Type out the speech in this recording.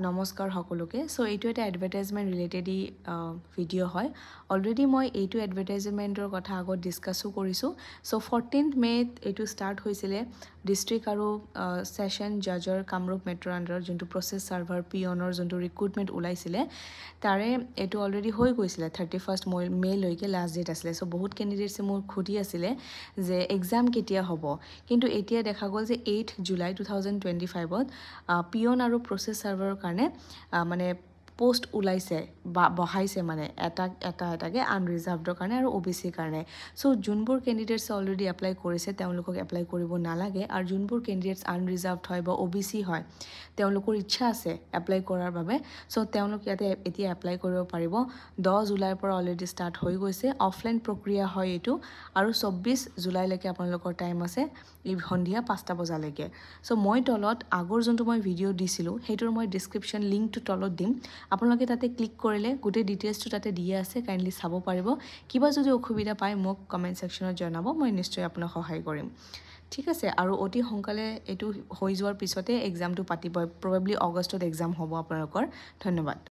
নমস্কাৰ সকলোকে সো এইটো এটা এডভাৰটাইজমেন্ট ৰিলেটেড ভিডিও হয় অলৰেডি মই এইটো এডভাৰটাইজমেন্টৰ কথা আগত ডিসকাসও কৰিছো সো 14th মে এইটো স্টাৰ্ট হৈছিলে ডিস্ট্ৰিক্ট আৰু সেশন জাজৰ কামৰূপ মেট্ৰ আন্ডাৰ যোনটো প্ৰসেস সাৰ্ভাৰ পিয়নৰ যোনটো ৰিক্ৰুটমেন্ট ওলাইছিলে তাৰে এইটো অলৰেডি হৈ গৈছিলে 31st মে লৈকে লাষ্ট ডেট আছিলে সো বহুত ক্যান্ডিডেটসে মোৰ খুদি আছিলে যে এক্সাম কেতিয়া হ'ব কিন্তু এতিয়া দেখা গ'ল যে 8 জুলাই 2025ত পিয়ন আৰু প্ৰসেস সাৰ্ভাৰৰ কাৰণে মানে পোষ্ট ওলাইছে বা বহাইছে মানে এটাকে আনৰিজাৰ্ভডৰ কাৰণে আৰু ওবিসিৰ কাৰণে সো যোনবোৰ ক্যান্ডিডেটস অলৰেডি এপ্লাই কৰিছে তেওঁলোকক এপ্লাই কৰিব নালাগে আৰু যোনবোৰ ক্যান্ডিডেটস আনৰিজাৰ্ভড হয় বা ওবিসি হয় তেওঁলোকৰ ইচ্ছা আছে এপ্লাই কৰাৰ বাবে সো তেওঁলোক ইয়াতে এতিয়া এপ্লাই কৰিব পাৰিব 10 জুলাইৰ পৰা অলৰেডি স্টাৰ্ট হৈ গৈছে অফলাইন প্ৰক্ৰিয়া হয় এটো আৰু 24 জুলাইলৈকে আপোনালোকৰ টাইম আছে এই সন্ধিয়া 5টা বজালৈকে সো মই তলত আগৰ যোনটো মই ভিডিও দিছিলো হেইটোৰ মই ডেসক্ৰিপচন লিংকটো তলত দিম আপোনালোকে তাতে ক্লিক কৰিলে গোটেই ডিটেইলছটো তাতে দিয়া আছে কাইন্ডলি চাব পাৰিব কিবা যদি অসুবিধা পায় মোক কমেন্ট সেকশনত জনাব মই নিশ্চয় আপোনাক সহায় কৰিম ঠিক আছে আৰু অতি সংকালে এটো হৈ যোৱাৰ পিছতে এক্সামটো পাতিব প্ৰবাবলি আগষ্টত এক্সাম হ'ব আপোনালোকৰ ধন্যবাদ